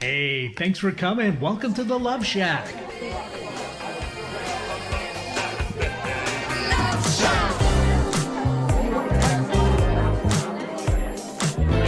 Hey, thanks for coming. Welcome to the Love Shack.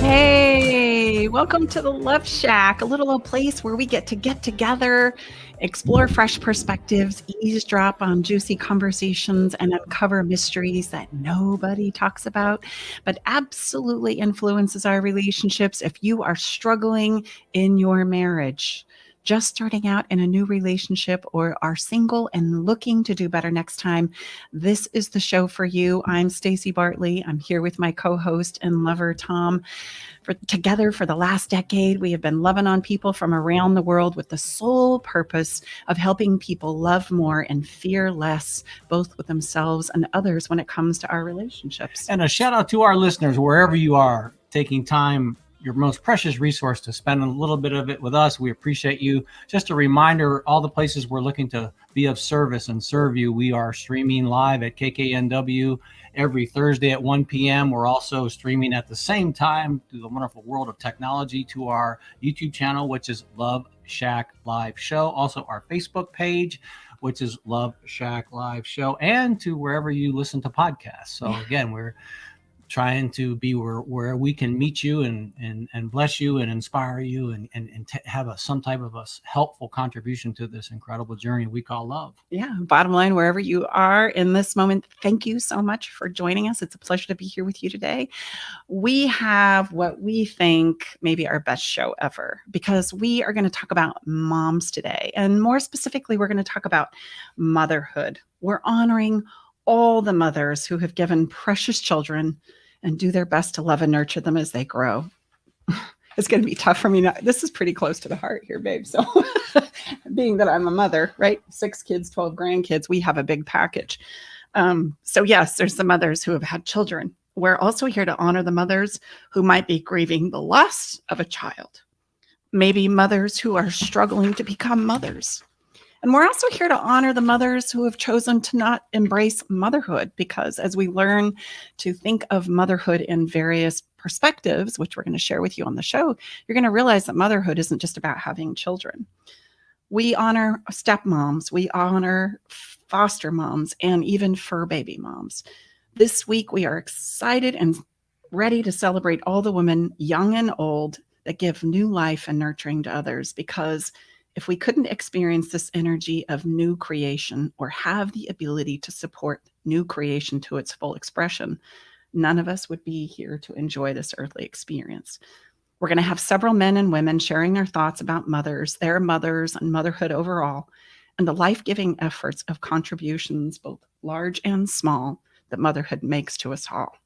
Hey, welcome to the Love Shack, a little place where we get together, explore fresh perspectives, eavesdrop on juicy conversations, and uncover mysteries that nobody talks about, but absolutely influences our relationships if you are struggling in your marriage, just starting out in a new relationship, or are single and looking to do better next time. This is the show for you. I'm Staci Bartley. I'm here with my co-host and lover, Tom. Together for the last decade, we have been loving on people from around the world with the sole purpose of helping people love more and fear less, both with themselves and others when it comes to our relationships. And a shout out to our listeners, wherever you are, taking time, your most precious resource, to spend a little bit of it with us. We appreciate you. Just a reminder, all the places we're looking to be of service and serve you. We are streaming live at KKNW every Thursday at 1 p.m. We're also streaming at the same time through the wonderful world of technology to our YouTube channel, which is Love Shack Live Show. Also our Facebook page, which is Love Shack Live Show, and to wherever you listen to podcasts. So again, we're trying to be where we can meet you and bless you and inspire you and have some type of a helpful contribution to this incredible journey we call love. Yeah. Bottom line, wherever you are in this moment, thank you so much for joining us. It's a pleasure to be here with you today. We have what we think may be our best show ever, because we are going to talk about moms today. And more specifically, we're going to talk about motherhood. We're honoring all the mothers who have given precious children and do their best to love and nurture them as they grow. It's going to be tough for me now. This is pretty close to the heart here, babe. So being that I'm a mother, right? 6 kids, 12 grandkids, we have a big package. So yes, there's the mothers who have had children. We're also here to honor the mothers who might be grieving the loss of a child. Maybe mothers who are struggling to become mothers. And we're also here to honor the mothers who have chosen to not embrace motherhood, because as we learn to think of motherhood in various perspectives, which we're going to share with you on the show, you're going to realize that motherhood isn't just about having children. We honor stepmoms, we honor foster moms, and even furbaby moms. This week, we are excited and ready to celebrate all the women, young and old, that give new life and nurturing to others, because if we couldn't experience this energy of new creation or have the ability to support new creation to its full expression, none of us would be here to enjoy this earthly experience. We're going to have several men and women sharing their thoughts about mothers, their mothers, and motherhood overall, and the life-giving efforts of contributions, both large and small, that motherhood makes to us all.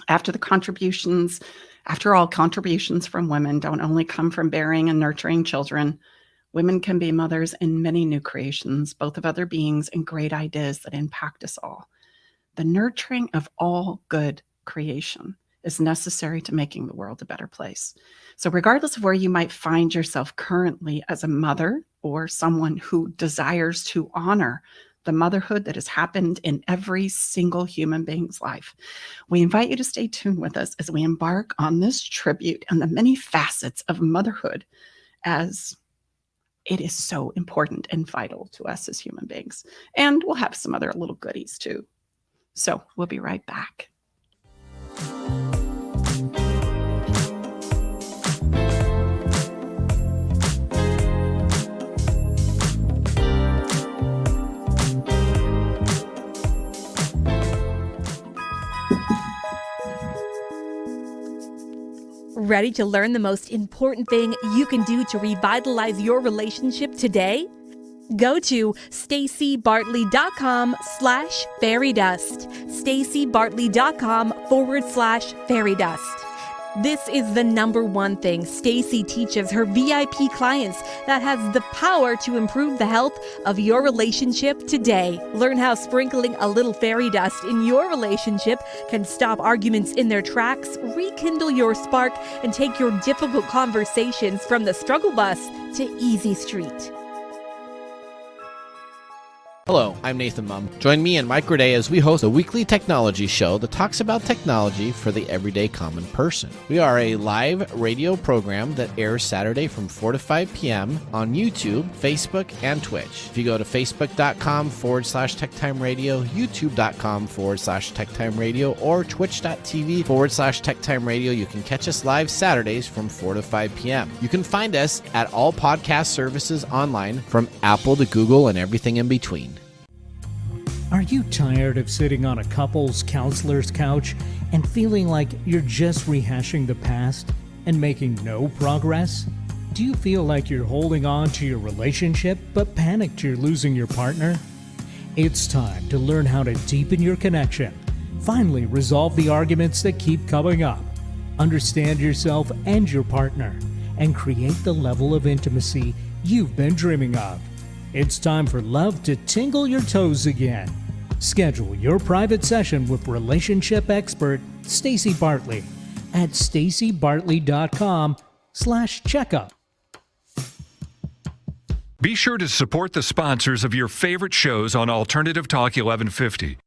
After all, contributions from women don't only come from bearing and nurturing children. Women can be mothers in many new creations, both of other beings and great ideas that impact us all. The nurturing of all good creation is necessary to making the world a better place. So regardless of where you might find yourself currently as a mother or someone who desires to honor the motherhood that has happened in every single human being's life, we invite you to stay tuned with us as we embark on this tribute and the many facets of motherhood, as it is so important and vital to us as human beings. And we'll have some other little goodies too. So we'll be right back. Ready to learn the most important thing you can do to revitalize your relationship today? Go to stacibartley.com/fairydust. stacibartley.com/fairydust. This is the number one thing Staci teaches her VIP clients that has the power to improve the health of your relationship today. Learn how sprinkling a little fairy dust in your relationship can stop arguments in their tracks, rekindle your spark, and take your difficult conversations from the struggle bus to easy street. Hello, I'm Nathan Mum. Join me and Mike Raday as we host a weekly technology show that talks about technology for the everyday common person. We are a live radio program that airs Saturday from 4 to 5 p.m. on YouTube, Facebook, and Twitch. If you go to facebook.com/TechTime Radio, youtube.com/TechTime Radio, or twitch.tv/TechTime Radio, you can catch us live Saturdays from 4 to 5 p.m. You can find us at all podcast services online, from Apple to Google and everything in between. Are you tired of sitting on a couple's counselor's couch and feeling like you're just rehashing the past and making no progress? Do you feel like you're holding on to your relationship but panicked you're losing your partner? It's time to learn how to deepen your connection, finally resolve the arguments that keep coming up, understand yourself and your partner, and create the level of intimacy you've been dreaming of. It's time for love to tingle your toes again. Schedule your private session with relationship expert Staci Bartley at stacibartley.com/checkup. Be sure to support the sponsors of your favorite shows on Alternative Talk 1150.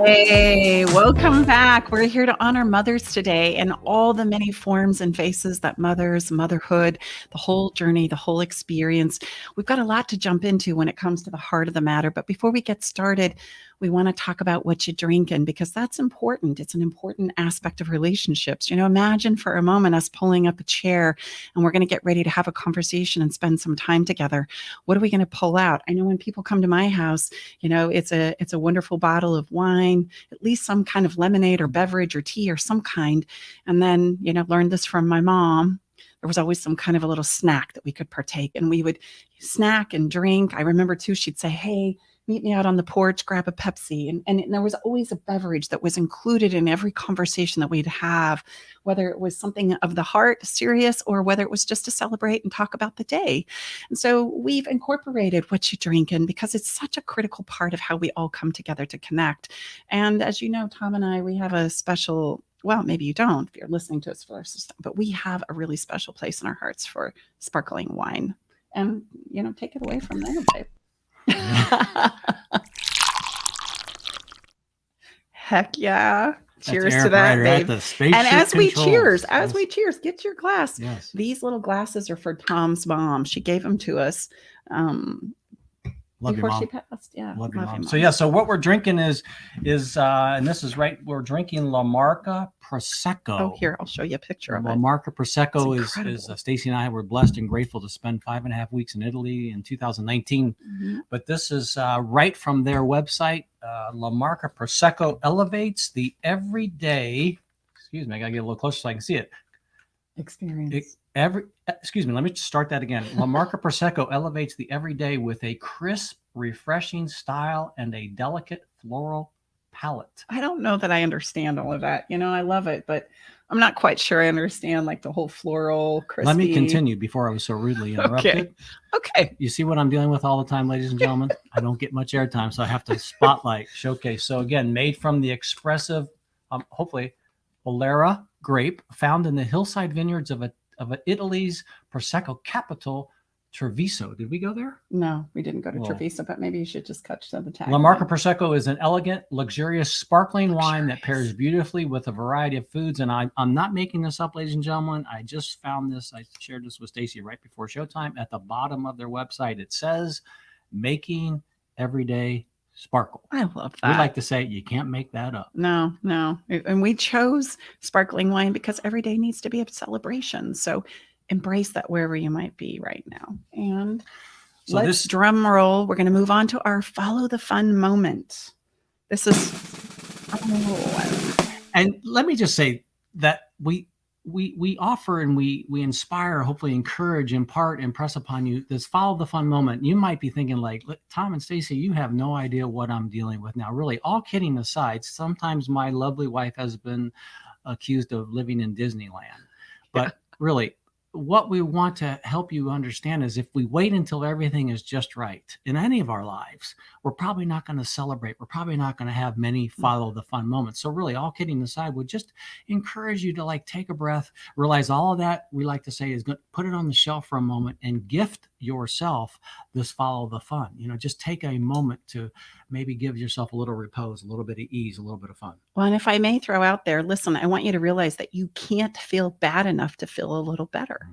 Hey, welcome back. We're here to honor mothers today and all the many forms and faces that mothers, motherhood, the whole journey, the whole experience. We've got a lot to jump into when it comes to the heart of the matter. But before we get started, we want to talk about what you're drinking, because that's important. It's an important aspect of relationships. Imagine for a moment us pulling up a chair and we're going to get ready to have a conversation and spend some time together. What are we going to pull out? I know when people come to my house, it's a wonderful bottle of wine, at least some kind of lemonade or beverage or tea or some kind. And then, learned this from my mom. There was always some kind of a little snack that we could partake, and we would snack and drink. I remember too, she'd say, hey, meet me out on the porch, grab a Pepsi. And there was always a beverage that was included in every conversation that we'd have, whether it was something of the heart, serious, or whether it was just to celebrate and talk about the day. And so we've incorporated what you drinking because it's such a critical part of how we all come together to connect. And as you know, Tom and I, we have a special, well, maybe you don't if you're listening to us for the first time, but we have a really special place in our hearts for sparkling wine. And, take it away from there, babe. Heck yeah. Cheers to that, babe. And as we cheers, get your glass. Yes. These little glasses are for Tom's mom. She gave them to us before she passed. Yeah. Love your mom. So what we're drinking is and this is right, we're drinking La Marca Prosecco. Oh, here, I'll show you a picture of it. La Marca Prosecco is Staci and I were blessed and grateful to spend 5.5 weeks in Italy in 2019. Mm-hmm. But this is right from their website. La Marca Prosecco elevates the everyday, excuse me, I gotta get a little closer so I can see it. Experience. Excuse me, let me start that again. La Marca Prosecco elevates the everyday with a crisp, refreshing style and a delicate floral palette. I don't know that I understand all of that. I love it, but I'm not quite sure I understand like the whole floral, crispy. Let me continue before I was so rudely interrupted. Okay. You see what I'm dealing with all the time, ladies and gentlemen? I don't get much airtime, so I have to spotlight, showcase. So again, made from the expressive, hopefully, Olera grape found in the hillside vineyards of Italy's Prosecco capital, Treviso. Did we go there? No, we didn't go to Treviso, but maybe you should just touch on the tag. La Marca Prosecco is an elegant, luxurious, sparkling wine that pairs beautifully with a variety of foods. And I'm not making this up, ladies and gentlemen. I just found this. I shared this with Staci right before showtime. At the bottom of their website, it says, making everyday sparkle. I love that. We like to say you can't make that up. No. And we chose sparkling wine because every day needs to be a celebration. So embrace that wherever you might be right now. And so let's drum roll. We're going to move on to our follow the fun moment. This is, and let me just say that we offer and we inspire, hopefully encourage, impart, impress upon you this follow the fun moment. You might be thinking like, Tom and Staci, you have no idea what I'm dealing with now. Really, all kidding aside, sometimes my lovely wife has been accused of living in Disneyland, but really, what we want to help you understand is if we wait until everything is just right in any of our lives, we're probably not going to celebrate. We're probably not going to have many follow the fun moments. So really, all kidding aside, would just encourage you to take a breath, realize all of that we like to say is good. Put it on the shelf for a moment and gift yourself this follow the fun. Just take a moment to maybe give yourself a little repose, a little bit of ease, a little bit of fun. Well, and if I may throw out there, listen, I want you to realize that you can't feel bad enough to feel a little better.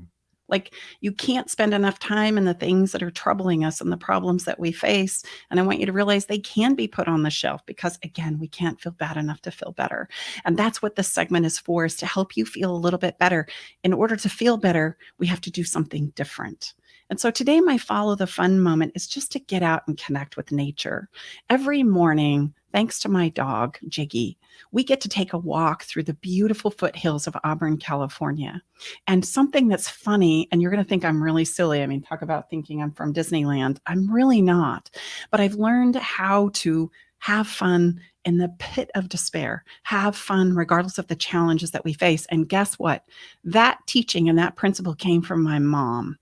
Like, you can't spend enough time in the things that are troubling us and the problems that we face. And I want you to realize they can be put on the shelf because, again, we can't feel bad enough to feel better. And that's what this segment is for, is to help you feel a little bit better. In order to feel better, we have to do something different. And so today, my follow the fun moment is just to get out and connect with nature. Every morning, thanks to my dog, Jiggy, we get to take a walk through the beautiful foothills of Auburn, California. And something that's funny, and you're going to think I'm really silly. I mean, talk about thinking I'm from Disneyland. I'm really not. But I've learned how to have fun in the pit of despair, have fun regardless of the challenges that we face. And guess what? That teaching and that principle came from my mom.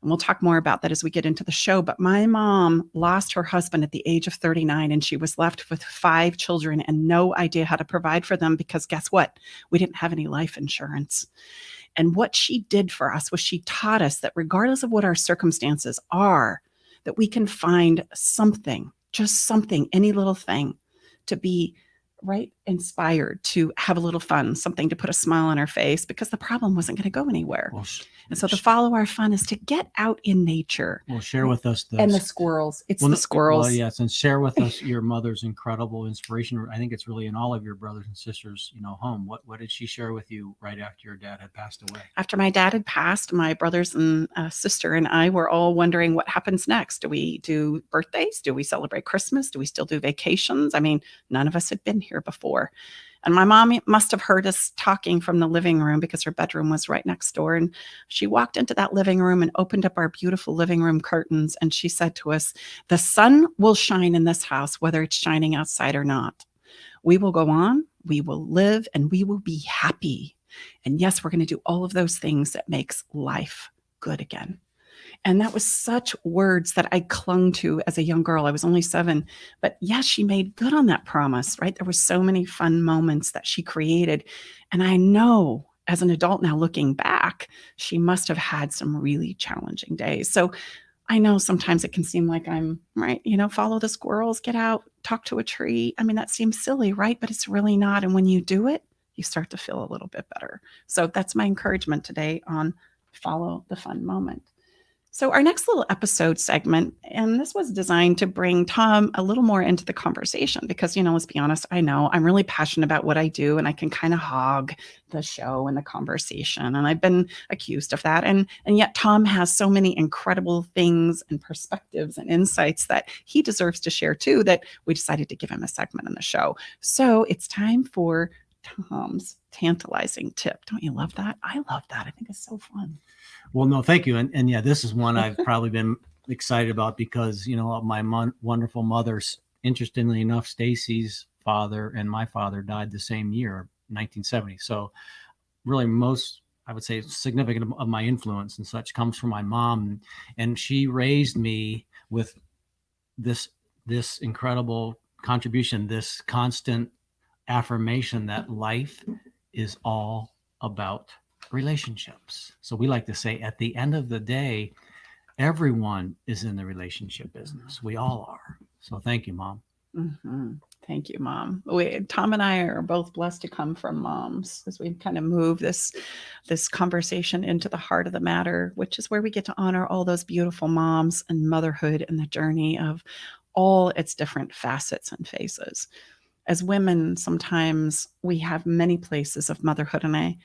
And we'll talk more about that as we get into the show. But my mom lost her husband at the age of 39, and she was left with 5 children and no idea how to provide for them because guess what? We didn't have any life insurance. And what she did for us was she taught us that regardless of what our circumstances are, that we can find something, just something, any little thing to be inspired, to have a little fun, something to put a smile on our face because the problem wasn't going to go anywhere. And so to follow our fun is to get out in nature. Well, share with us and the squirrels. It's the squirrels. Well, yes, and share with us your mother's incredible inspiration. I think it's really in all of your brothers and sisters, home. What did she share with you right after your dad had passed away? After my dad had passed, my brothers and sister and I were all wondering what happens next. Do we do birthdays? Do we celebrate Christmas? Do we still do vacations? I mean, none of us had been here before. And my mom must have heard us talking from the living room because her bedroom was right next door. And she walked into that living room and opened up our beautiful living room curtains. And she said to us, "The sun will shine in this house, whether it's shining outside or not. We will go on, we will live, and we will be happy. And yes, we're going to do all of those things that makes life good again." And that was such words that I clung to as a young girl. I was only 7, but yes, she made good on that promise, right? There were so many fun moments that she created. And I know as an adult now looking back, she must have had some really challenging days. So I know sometimes it can seem like I'm follow the squirrels, get out, talk to a tree. I mean, that seems silly, right? But it's really not. And when you do it, you start to feel a little bit better. So that's my encouragement today on follow the fun moment. So our next little episode segment, and this was designed to bring Tom a little more into the conversation because, let's be honest, I know I'm really passionate about what I do and I can kind of hog the show and the conversation. And I've been accused of that. And yet Tom has so many incredible things and perspectives and insights that he deserves to share too, that we decided to give him a segment in the show. So it's time for Tom's Tantalizing Tip. Don't you love that? I love that. I think it's so fun. Well, no, thank you. And yeah, this is one I've probably been excited about because, my wonderful mother's, interestingly enough, Staci's father and my father died the same year, 1970. So really most, I would say, significant of my influence and such comes from my mom. And she raised me with this incredible contribution, this constant affirmation that life is all about relationships. So we like to say at the end of the day, everyone is in the relationship business. We all are. So thank you, Mom. Mm-hmm. Thank you, Mom. Tom and I are both blessed to come from moms as we kind of move this conversation into the heart of the matter, which is where we get to honor all those beautiful moms and motherhood and the journey of all its different facets and phases. As women, sometimes we have many places of motherhood, and I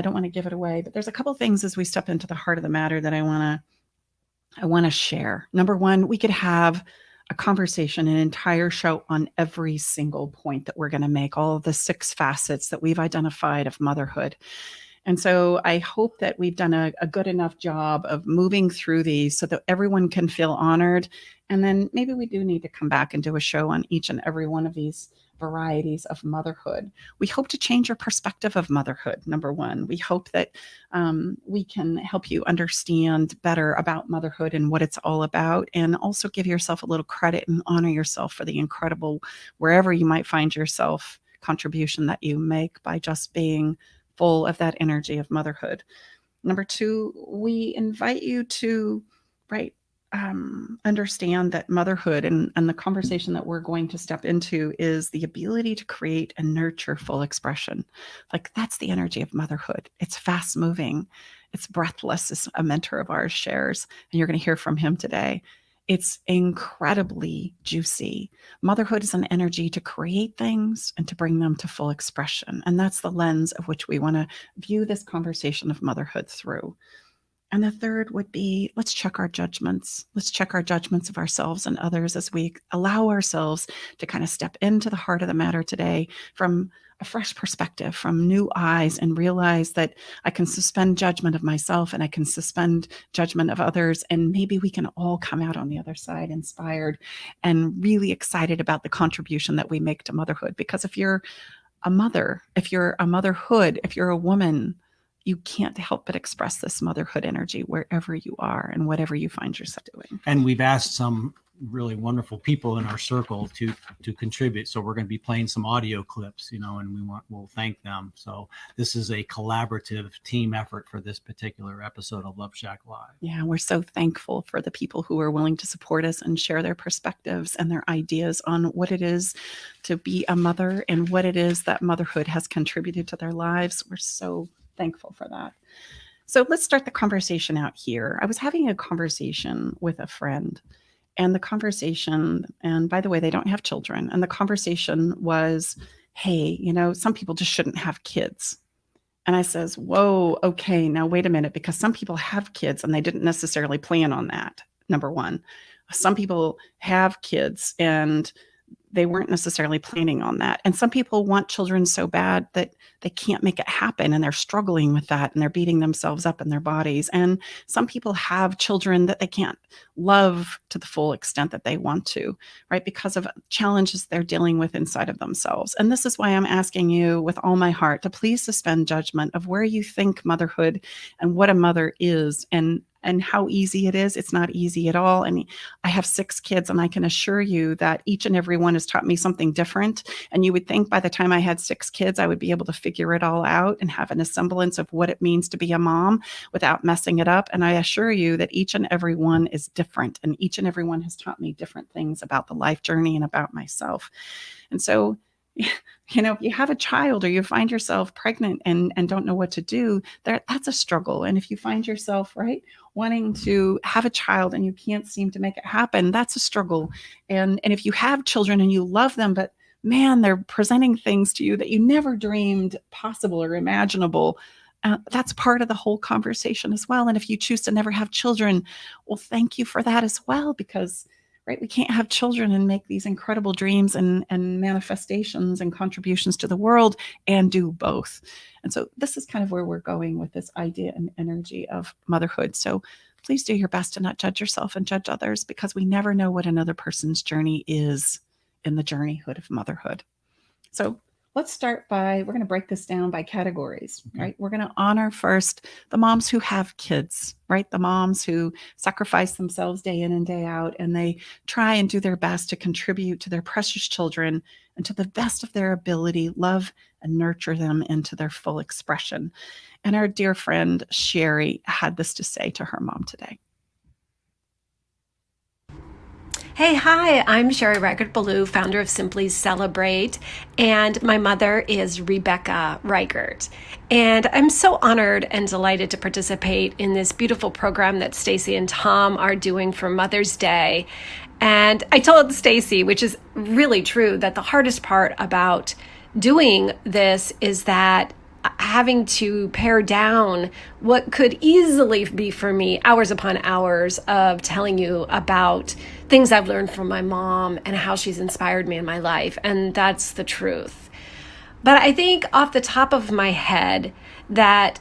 don't want to give it away, but there's a couple of things as we step into the heart of the matter that I want to share. Number one, we could have a conversation, an entire show on every single point that we're going to make, all of the 6 facets that we've identified of motherhood. And so I hope that we've done a good enough job of moving through these so that everyone can feel honored. And then maybe we do need to come back and do a show on each and every one of these varieties of motherhood. We hope to change your perspective of motherhood, number one. We hope that we can help you understand better about motherhood and what it's all about, and also give yourself a little credit and honor yourself for the incredible, wherever you might find yourself, contribution that you make by just being full of that energy of motherhood. Number two, we invite you to right, understand that motherhood and the conversation that we're going to step into is the ability to create and nurture full expression. Like, that's the energy of motherhood. It's fast moving. It's breathless, as a mentor of ours shares, and you're going to hear from him today. It's incredibly juicy. Motherhood is an energy to create things and to bring them to full expression. And that's the lens of which we want to view this conversation of motherhood through. And the third would be, let's check our judgments. Let's check our judgments of ourselves and others as we allow ourselves to kind of step into the heart of the matter today from a fresh perspective, from new eyes, and realize that I can suspend judgment of myself and I can suspend judgment of others. And maybe we can all come out on the other side inspired and really excited about the contribution that we make to motherhood. Because if you're a mother, if you're a motherhood, if you're a woman, you can't help but express this motherhood energy wherever you are and whatever you find yourself doing. And we've asked some really wonderful people in our circle to contribute. So we're going to be playing some audio clips, and we'll thank them. So this is a collaborative team effort for this particular episode of Love Shack Live. Yeah, we're so thankful for the people who are willing to support us and share their perspectives and their ideas on what it is to be a mother and what it is that motherhood has contributed to their lives. We're so thankful for that. So let's start the conversation out here. I was having a conversation with a friend, and the conversation, and by the way, they don't have children, and the conversation was, hey, some people just shouldn't have kids. And I says, whoa, okay, now wait a minute, because some people have kids and they didn't necessarily plan on that, number one. Some people have kids and they weren't necessarily planning on that. And some people want children so bad that they can't make it happen, and they're struggling with that, and they're beating themselves up in their bodies. And some people have children that they can't love to the full extent that they want to, right? Because of challenges they're dealing with inside of themselves. And this is why I'm asking you with all my heart to please suspend judgment of where you think motherhood and what a mother is, and how easy it is. It's not easy at all. And I have 6 kids, and I can assure you that each and every one has taught me something different. And you would think by the time I had 6 kids, I would be able to figure it all out and have a semblance of what it means to be a mom without messing it up. And I assure you that each and every one is different, and each and every one has taught me different things about the life journey and about myself. And so, if you have a child or you find yourself pregnant and don't know what to do, that's a struggle. And if you find yourself, right, wanting to have a child and you can't seem to make it happen, that's a struggle. And if you have children and you love them, but man, they're presenting things to you that you never dreamed possible or imaginable, that's part of the whole conversation as well. And if you choose to never have children, well, thank you for that as well, because right, we can't have children and make these incredible dreams and manifestations and contributions to the world and do both. And so this is kind of where we're going with this idea and energy of motherhood. So please do your best to not judge yourself and judge others, because we never know what another person's journey is in the journeyhood of motherhood. So let's start by, we're going to break this down by categories, right? We're going to honor first the moms who have kids, right? The moms who sacrifice themselves day in and day out, and they try and do their best to contribute to their precious children and to the best of their ability, love and nurture them into their full expression. And our dear friend Sherry had this to say to her mom today. Hey, hi, I'm Sherry Reichert-Ballou, founder of Simply Celebrate, and my mother is Rebecca Reichert. And I'm so honored and delighted to participate in this beautiful program that Staci and Tom are doing for Mother's Day. And I told Staci, which is really true, that the hardest part about doing this is that having to pare down what could easily be for me hours upon hours of telling you about things I've learned from my mom and how she's inspired me in my life. And that's the truth. But I think off the top of my head that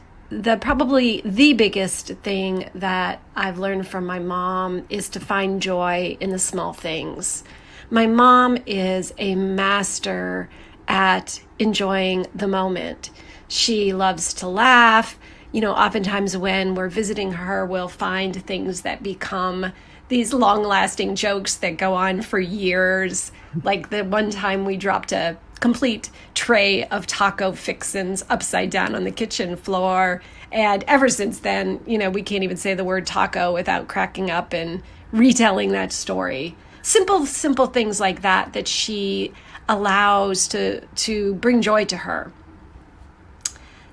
probably the biggest thing that I've learned from my mom is to find joy in the small things. My mom is a master at enjoying the moment. She loves to laugh. Oftentimes when we're visiting her, we'll find things that become these long-lasting jokes that go on for years. Like the one time we dropped a complete tray of taco fixins upside down on the kitchen floor. And ever since then, we can't even say the word taco without cracking up and retelling that story. Simple things like that she allows to bring joy to her.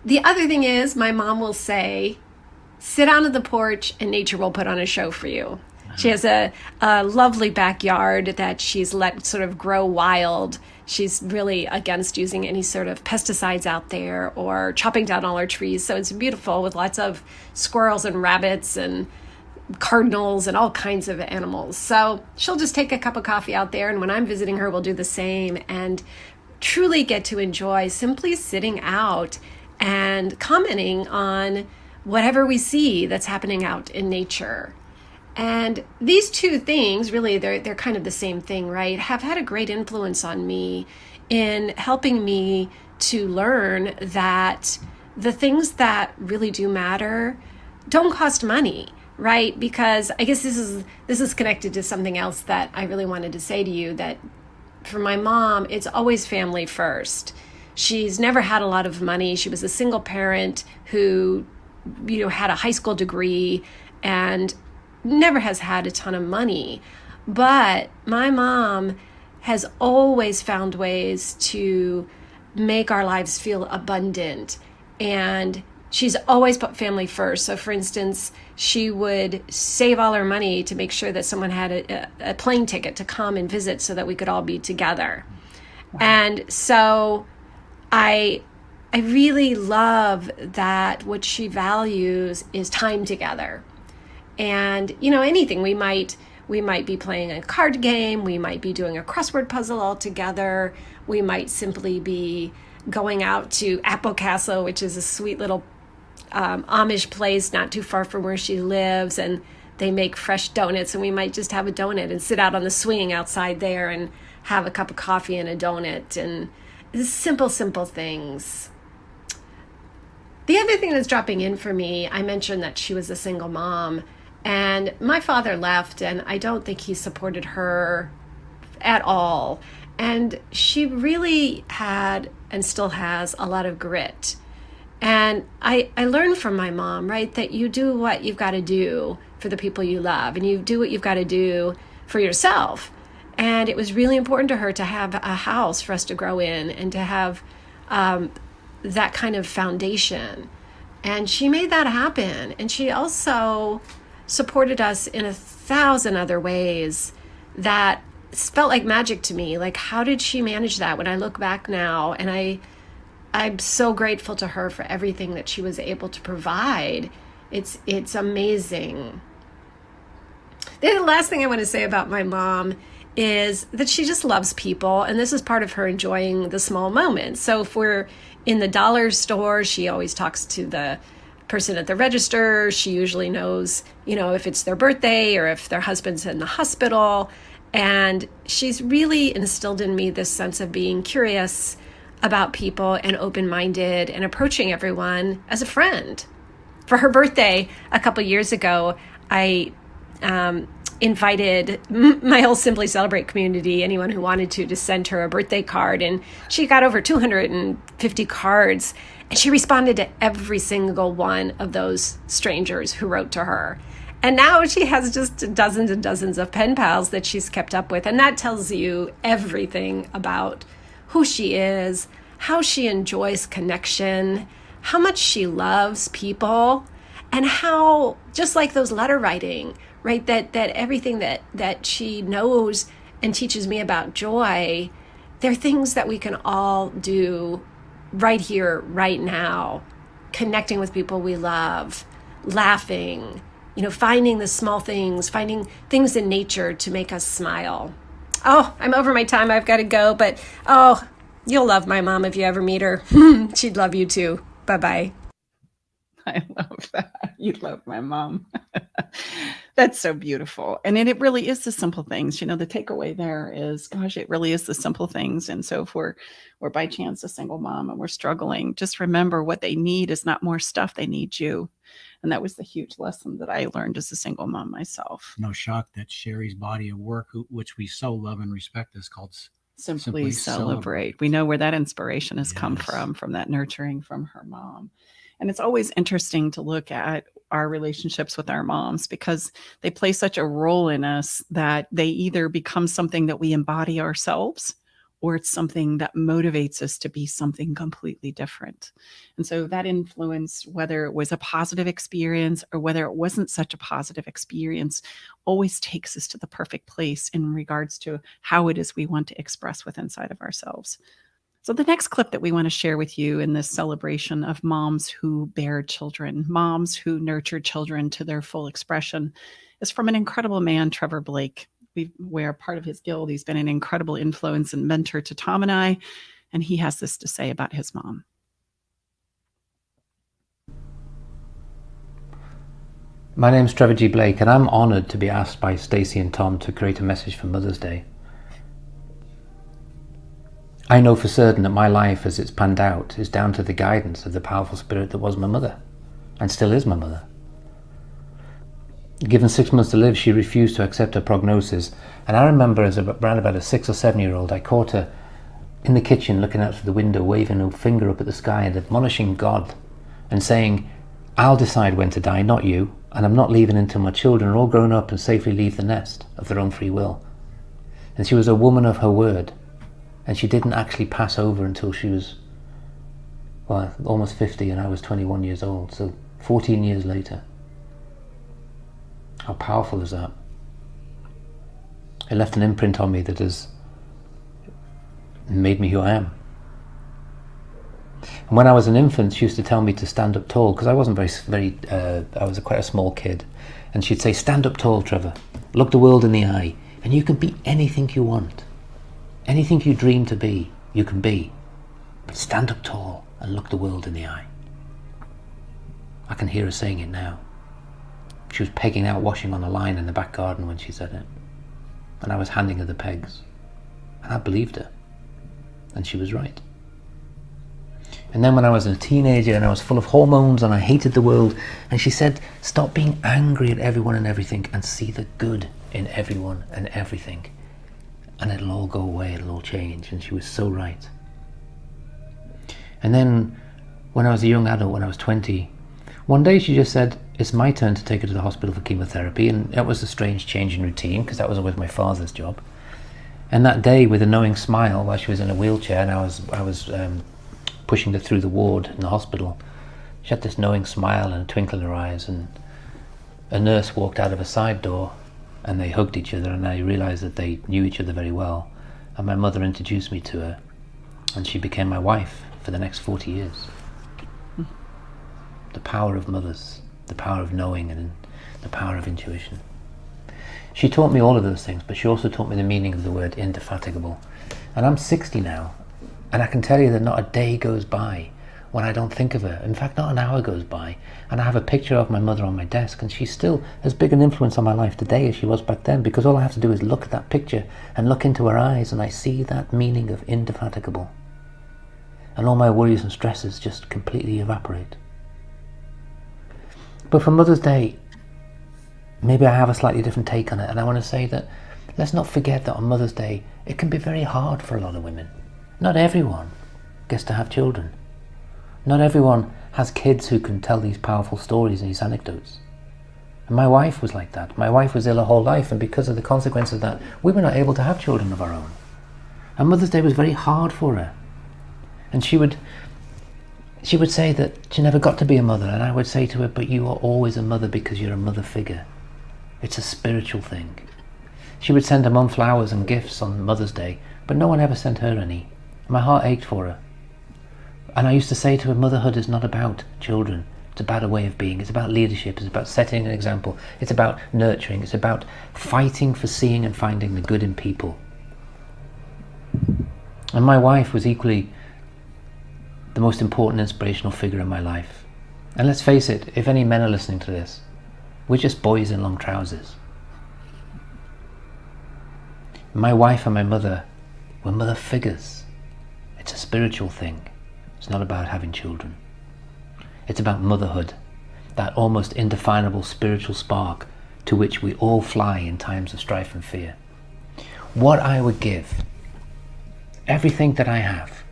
The other thing is, my mom will say, sit down on the porch and nature will put on a show for you. She has a lovely backyard that she's let sort of grow wild. She's really against using any sort of pesticides out there or chopping down all our trees. So it's beautiful with lots of squirrels and rabbits and cardinals and all kinds of animals. So she'll just take a cup of coffee out there. And when I'm visiting her, we'll do the same and truly get to enjoy simply sitting out and commenting on whatever we see that's happening out in nature. And these two things, really, they're kind of the same thing, right? Have had a great influence on me in helping me to learn that the things that really do matter don't cost money, right? Because I guess this is connected to something else that I really wanted to say to you, that for my mom, it's always family first. She's never had a lot of money. She was a single parent who, had a high school degree and never has had a ton of money. But my mom has always found ways to make our lives feel abundant. And she's always put family first. So for instance, she would save all her money to make sure that someone had a plane ticket to come and visit so that we could all be together. Wow. And so I really love that what she values is time together. And, anything, we might be playing a card game, we might be doing a crossword puzzle all together, we might simply be going out to Apple Castle, which is a sweet little Amish place not too far from where she lives, and they make fresh donuts, and we might just have a donut and sit out on the swing outside there and have a cup of coffee and a donut, and simple things. The other thing that's dropping in for me, I mentioned that she was a single mom, and my father left, and I don't think he supported her at all. And she really had and still has a lot of grit. And I learned from my mom, right, that you do what you've got to do for the people you love, and you do what you've got to do for yourself. And it was really important to her to have a house for us to grow in and to have that kind of foundation. And she made that happen. And she also supported us in 1,000 other ways that felt like magic to me. Like, how did she manage that? When I look back now, and I'm so grateful to her for everything that she was able to provide. It's amazing. The last thing I want to say about my mom is that she just loves people, and this is part of her enjoying the small moments. So if we're in the dollar store, she always talks to the person at the register. She usually knows, if it's their birthday or if their husband's in the hospital. And she's really instilled in me this sense of being curious about people and open-minded and approaching everyone as a friend. For her birthday a couple years ago, I invited my whole Simply Celebrate community, anyone who wanted to send her a birthday card. And she got over 250 cards. And she responded to every single one of those strangers who wrote to her. And now she has just dozens and dozens of pen pals that she's kept up with. And that tells you everything about who she is, how she enjoys connection, how much she loves people, and how, just like those letter writing, right, that everything that she knows and teaches me about joy, they're things that we can all do right here, right now, connecting with people we love, laughing, finding the small things, finding things in nature to make us smile. Oh, I'm over my time. I've got to go. But, you'll love my mom if you ever meet her. She'd love you too. Bye-bye. I love that. You love my mom. That's so beautiful. And it really is the simple things. The takeaway there is, gosh, it really is the simple things. And so if we're by chance a single mom and we're struggling, just remember what they need is not more stuff. They need you. And that was the huge lesson that I learned as a single mom myself. No shock that Sherry's body of work, which we so love and respect, is called Simply celebrate. We know where that inspiration has come from that nurturing from her mom. And it's always interesting to look at our relationships with our moms because they play such a role in us that they either become something that we embody ourselves or it's something that motivates us to be something completely different. And so that influence, whether it was a positive experience or whether it wasn't such a positive experience, always takes us to the perfect place in regards to how it is we want to express within inside of ourselves. So the next clip that we want to share with you in this celebration of moms who bear children, moms who nurture children to their full expression, is from an incredible man, Trevor Blake. We're part of his guild. He's been an incredible influence and mentor to Tom and I, and he has this to say about his mom. My name's Trevor G. Blake, and I'm honoured to be asked by Staci and Tom to create a message for Mother's Day. I know for certain that my life as it's panned out is down to the guidance of the powerful spirit that was my mother, and still is my mother. Given 6 months to live, she refused to accept her prognosis, and I remember as around about a 6 or 7 year old, I caught her in the kitchen looking out through the window, waving her finger up at the sky and admonishing God and saying, "I'll decide when to die, not you, and I'm not leaving until my children are all grown up and safely leave the nest of their own free will." And she was a woman of her word, and she didn't actually pass over until she was, well, almost 50 and I was 21 years old, so 14 years later. How powerful is that? It left an imprint on me that has made me who I am. And when I was an infant, she used to tell me to stand up tall, because I wasn't I was quite a small kid. And she'd say, "Stand up tall, Trevor. Look the world in the eye, and you can be anything you want. Anything you dream to be, you can be. But stand up tall and look the world in the eye." I can hear her saying it now. She was pegging out washing on a line in the back garden when she said it. And I was handing her the pegs. And I believed her. And she was right. And then when I was a teenager and I was full of hormones and I hated the world, and she said, "Stop being angry at everyone and everything and see the good in everyone and everything. And it'll all go away, it'll all change." And she was so right. And then when I was a young adult, when I was 20, one day she just said, "It's my turn to take her to the hospital for chemotherapy." And it was a strange change in routine because that was always my father's job. And that day, with a knowing smile, while she was in a wheelchair and I was pushing her through the ward in the hospital, she had this knowing smile and a twinkle in her eyes, and a nurse walked out of a side door and they hugged each other, and I realized that they knew each other very well. And my mother introduced me to her, and she became my wife for the next 40 years. The power of mothers, the power of knowing, and the power of intuition. She taught me all of those things, but she also taught me the meaning of the word indefatigable. And I'm 60 now, and I can tell you that not a day goes by when I don't think of her. In fact, not an hour goes by, and I have a picture of my mother on my desk, and she's still as big an influence on my life today as she was back then, because all I have to do is look at that picture and look into her eyes, and I see that meaning of indefatigable. And all my worries and stresses just completely evaporate. But for Mother's Day, maybe I have a slightly different take on it, and I want to say that let's not forget that on Mother's Day, it can be very hard for a lot of women. Not everyone gets to have children. Not everyone has kids who can tell these powerful stories and these anecdotes. And my wife was like that. My wife was ill her whole life, and because of the consequences of that, we were not able to have children of our own. And Mother's Day was very hard for her. And she would say that she never got to be a mother, and I would say to her, "But you are always a mother because you're a mother figure. It's a spiritual thing." She would send her mum flowers and gifts on Mother's Day, but no one ever sent her any. My heart ached for her. And I used to say to her, motherhood is not about children. It's about a way of being. It's about leadership. It's about setting an example. It's about nurturing. It's about fighting for seeing and finding the good in people. And my wife was equally the most important inspirational figure in my life. And let's face it, if any men are listening to this, we're just boys in long trousers. My wife and my mother were mother figures. It's a spiritual thing. It's not about having children. It's about motherhood, that almost indefinable spiritual spark to which we all fly in times of strife and fear. What I would give everything that I have,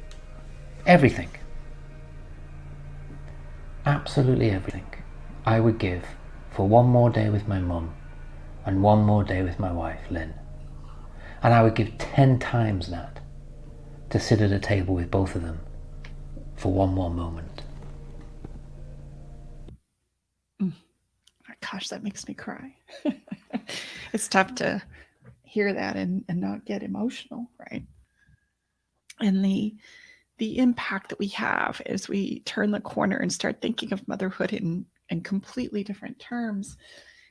everything, absolutely everything, I would give for one more day with my mum and one more day with my wife, Lynn. And I would give 10 times that to sit at a table with both of them for one more moment. Gosh, that makes me cry. It's tough to hear that and not get emotional, right? And the impact that we have as we turn the corner and start thinking of motherhood in completely different terms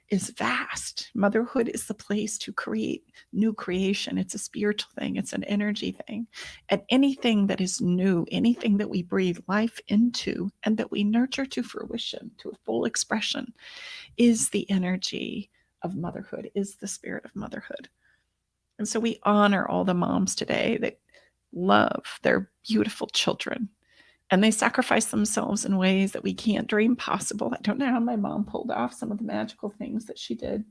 is vast. Motherhood is the place to create new creation. It's a spiritual thing. It's an energy thing. And anything that is new, anything that we breathe life into and that we nurture to fruition, to a full expression, is the energy of motherhood, is the spirit of motherhood. And so we honor all the moms today that love their beautiful children, and they sacrifice themselves in ways that we can't dream possible. I don't know how my mom pulled off some of the magical things that she did.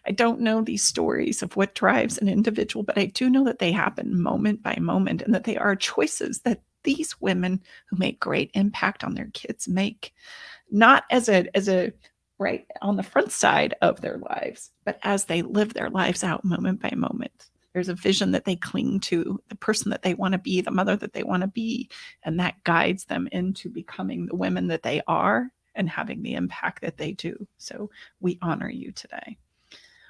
I don't know these stories of what drives an individual, but I do know that they happen moment by moment, and that they are choices that these women who make great impact on their kids make, not as a right on the front side of their lives, but as they live their lives out moment by moment. There's a vision that they cling to, the person that they want to be, the mother that they want to be, and that guides them into becoming the women that they are and having the impact that they do. So we honor you today.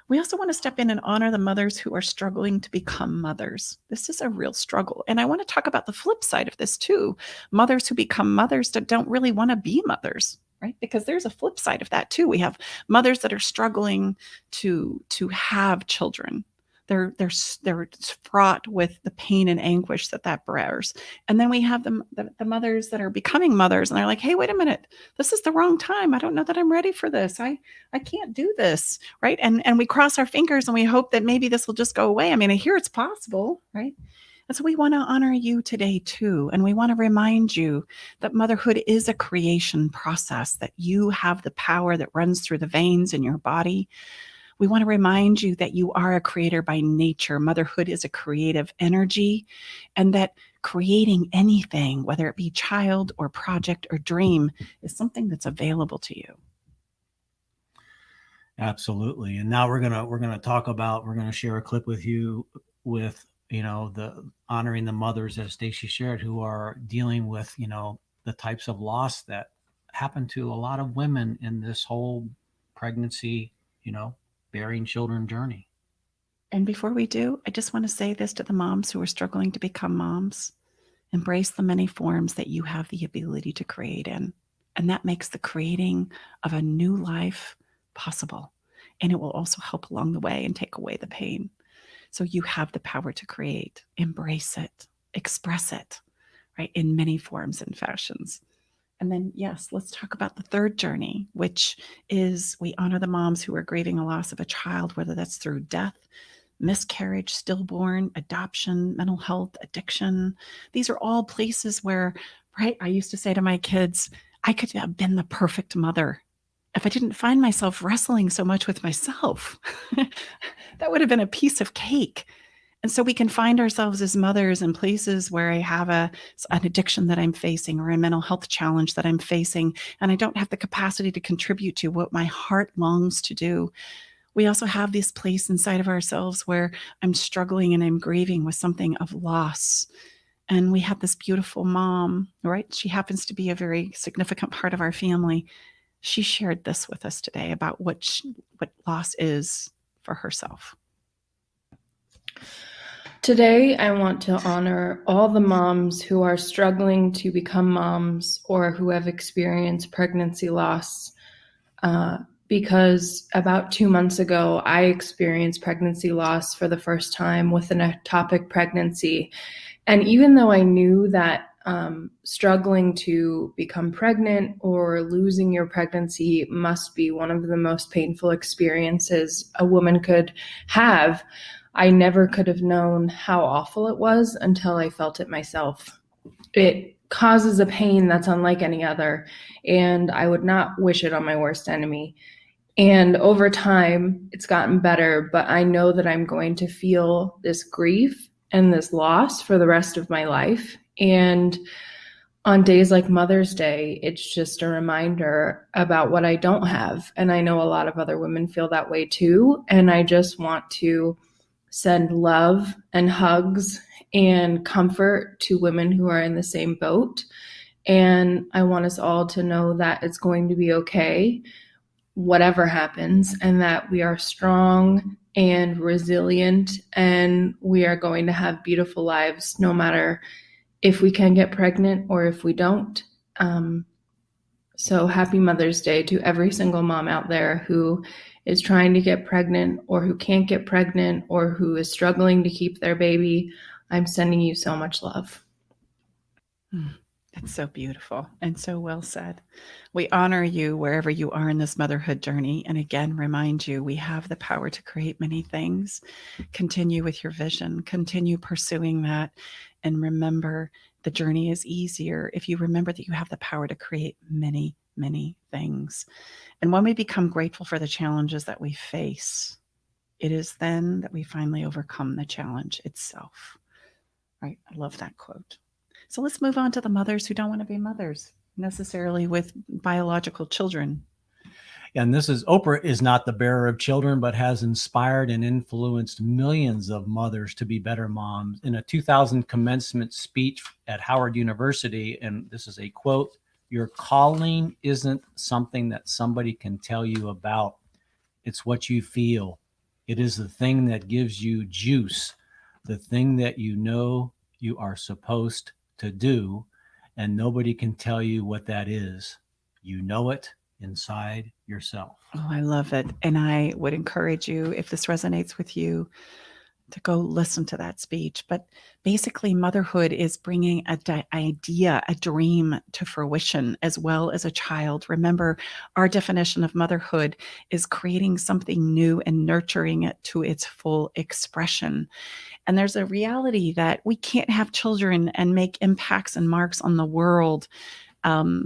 We also want to step in and honor the mothers who are struggling to become mothers. This is a real struggle. And I want to talk about the flip side of this too. Mothers who become mothers that don't really want to be mothers, right? Because there's a flip side of that too. We have mothers that are struggling to have children. They're fraught with the pain and anguish that bears. And then we have the mothers that are becoming mothers, and they're like, hey, wait a minute, this is the wrong time. I don't know that I'm ready for this. I can't do this, right? And we cross our fingers and we hope that maybe this will just go away. I mean, I hear it's possible, right? And so we want to honor you today too. And we want to remind you that motherhood is a creation process, that you have the power that runs through the veins in your body. We want to remind you that you are a creator by nature. Motherhood is a creative energy, and that creating anything, whether it be child or project or dream, is something that's available to you. Absolutely. And now we're gonna share a clip with you with, the honoring the mothers, as Staci shared, who are dealing with, the types of loss that happen to a lot of women in this whole pregnancy, bearing children journey. And before we do, I just want to say this to the moms who are struggling to become moms. Embrace the many forms that you have the ability to create in. And that makes the creating of a new life possible. And it will also help along the way and take away the pain. So you have the power to create. Embrace it. Express it, right, in many forms and fashions. And then, yes, let's talk about the third journey, which is we honor the moms who are grieving a loss of a child, whether that's through death, miscarriage, stillborn, adoption, mental health, addiction. These are all places where, right, I used to say to my kids, I could have been the perfect mother if I didn't find myself wrestling so much with myself. That would have been a piece of cake. And so we can find ourselves as mothers in places where I have an addiction that I'm facing, or a mental health challenge that I'm facing, and I don't have the capacity to contribute to what my heart longs to do. We also have this place inside of ourselves where I'm struggling and I'm grieving with something of loss. And we have this beautiful mom, right? She happens to be a very significant part of our family. She shared this with us today about what loss is for herself. Today, I want to honor all the moms who are struggling to become moms or who have experienced pregnancy loss. Because about 2 months ago, I experienced pregnancy loss for the first time with an ectopic pregnancy. And even though I knew that struggling to become pregnant or losing your pregnancy must be one of the most painful experiences a woman could have, I never could have known how awful it was until I felt it myself. It causes a pain that's unlike any other, and I would not wish it on my worst enemy. And over time, it's gotten better, but I know that I'm going to feel this grief and this loss for the rest of my life. And on days like Mother's Day, it's just a reminder about what I don't have. And I know a lot of other women feel that way too. And I just want to send love and hugs and comfort to women who are in the same boat. And I want us all to know that it's going to be okay, whatever happens, and that we are strong and resilient, and we are going to have beautiful lives no matter if we can get pregnant or if we don't. So happy Mother's Day to every single mom out there who is trying to get pregnant or who can't get pregnant or who is struggling to keep their baby. I'm sending you so much love. That's so beautiful and so well said. We honor you wherever you are in this motherhood journey. And again, remind you, we have the power to create many things. Continue with your vision, continue pursuing that. And remember, the journey is easier if you remember that you have the power to create many, many things. And when we become grateful for the challenges that we face, it is then that we finally overcome the challenge itself. Right? I love that quote. So let's move on to the mothers who don't want to be mothers necessarily with biological children. And this is Oprah is not the bearer of children, but has inspired and influenced millions of mothers to be better moms. In a 2000 commencement speech at Howard University, and this is a quote, "Your calling isn't something that somebody can tell you about. It's what you feel. It is the thing that gives you juice, the thing that you know you are supposed to do, and nobody can tell you what that is. You know it inside yourself." Oh, I love it. And I would encourage you, if this resonates with you, to go listen to that speech. But basically, motherhood is bringing an idea, a dream to fruition, as well as a child. Remember, our definition of motherhood is creating something new and nurturing it to its full expression. And there's a reality that we can't have children and make impacts and marks on the world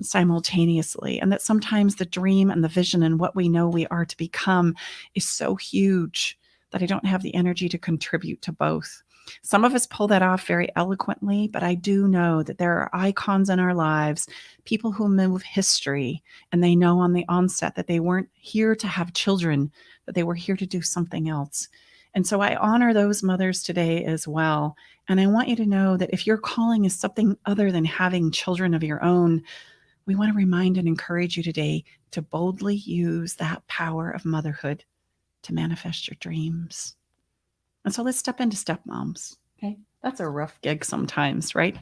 simultaneously. And that sometimes the dream and the vision and what we know we are to become is so huge that I don't have the energy to contribute to both. Some of us pull that off very eloquently, but I do know that there are icons in our lives, people who move history, and they know on the onset that they weren't here to have children, that they were here to do something else. And so I honor those mothers today as well. And I want you to know that if your calling is something other than having children of your own, we want to remind and encourage you today to boldly use that power of motherhood to manifest your dreams. And so let's step into stepmoms. Okay. That's a rough gig sometimes, right?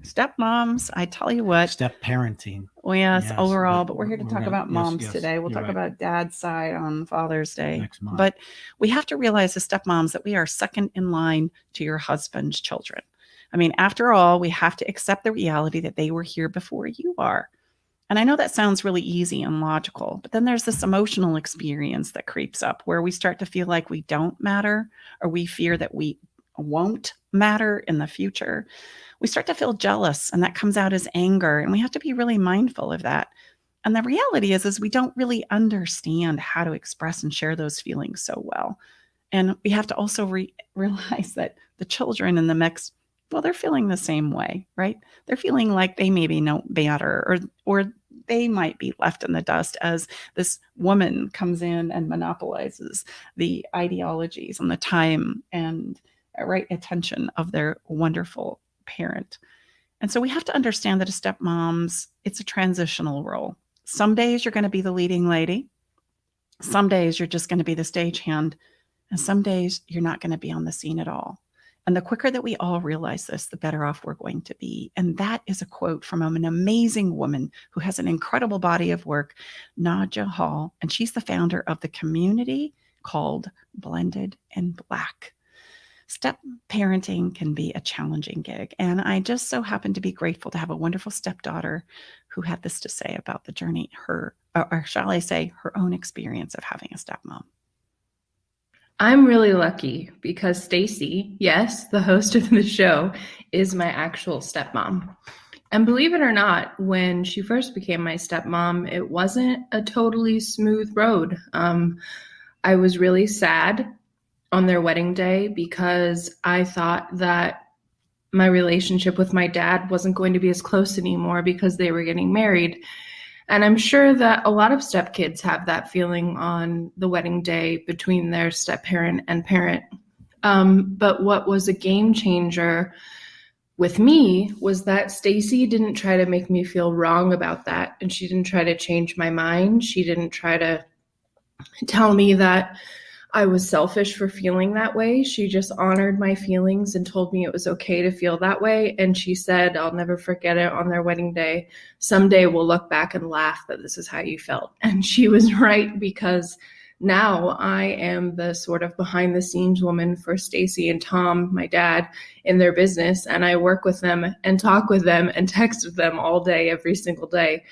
Stepmoms, I tell you what. Step parenting. Well, yes, overall, but we're here to talk about moms yes, today. We'll talk right. about dad's side on Father's Day. Next month. But we have to realize as stepmoms that we are second in line to your husband's children. I mean, after all, we have to accept the reality that they were here before you are. And I know that sounds really easy and logical, but then there's this emotional experience that creeps up where we start to feel like we don't matter, or we fear that we won't matter in the future. We start to feel jealous, and that comes out as anger, and we have to be really mindful of that. And the reality is we don't really understand how to express and share those feelings so well. And we have to also realize that the children in the mix, well, they're feeling the same way, right? They're feeling like they maybe know better, or they might be left in the dust as this woman comes in and monopolizes the ideologies and the time and right attention of their wonderful parent. And so we have to understand that as stepmoms, it's a transitional role. Some days you're going to be the leading lady. Some days you're just going to be the stagehand. And some days you're not going to be on the scene at all. And the quicker that we all realize this, the better off we're going to be. And that is a quote from an amazing woman who has an incredible body of work, Nadja Hall. And she's the founder of the community called Blended in Black. Step parenting can be a challenging gig. And I just so happen to be grateful to have a wonderful stepdaughter who had this to say about the journey, or shall I say, her own experience of having a stepmom. I'm really lucky because Staci, yes, the host of the show, is my actual stepmom. And believe it or not, when she first became my stepmom, it wasn't a totally smooth road. I was really sad on their wedding day because I thought that my relationship with my dad wasn't going to be as close anymore because they were getting married. And I'm sure that a lot of stepkids have that feeling on the wedding day between their step-parent and parent. But what was a game changer with me was that Staci didn't try to make me feel wrong about that. And she didn't try to change my mind. She didn't try to tell me that I was selfish for feeling that way. She just honored my feelings and told me it was okay to feel that way. And she said, I'll never forget it, on their wedding day, someday we'll look back and laugh that this is how you felt. And she was right, because now I am the sort of behind the scenes woman for Staci and Tom, my dad, in their business. And I work with them and talk with them and text with them all day, every single day.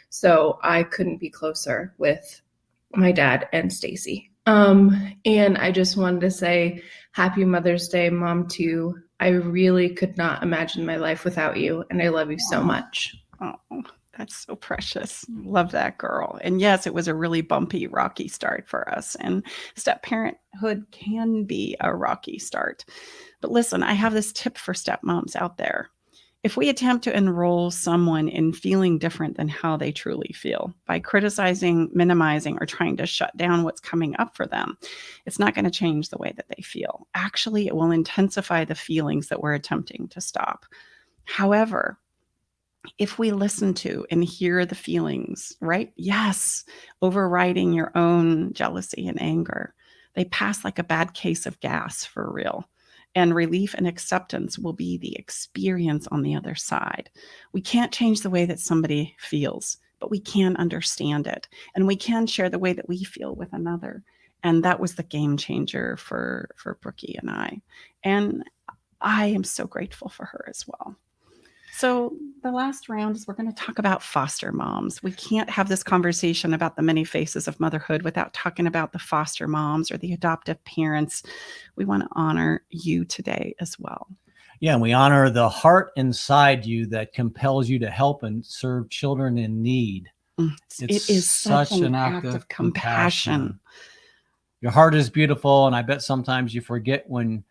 So I couldn't be closer with my dad and Staci. And I just wanted to say happy Mother's Day, Mom, too. I really could not imagine my life without you, and I love you so much. Oh, that's so precious. Love that, girl. And yes, it was a really bumpy, rocky start for us. And step-parenthood can be a rocky start. But listen, I have this tip for stepmoms out there. If we attempt to enroll someone in feeling different than how they truly feel by criticizing, minimizing, or trying to shut down what's coming up for them, it's not going to change the way that they feel. Actually, it will intensify the feelings that we're attempting to stop. However, if we listen to and hear the feelings, right? Yes, overriding your own jealousy and anger, they pass like a bad case of gas, for real. And relief and acceptance will be the experience on the other side. We can't change the way that somebody feels, but we can understand it. And we can share the way that we feel with another. And that was the game changer for Brookie and I. And I am so grateful for her as well. So the last round is we're going to talk about foster moms. We can't have this conversation about the many faces of motherhood without talking about the foster moms or the adoptive parents. We want to honor you today as well. Yeah, and we honor the heart inside you that compels you to help and serve children in need. It is such an act of compassion. Your heart is beautiful, and I bet sometimes you forget when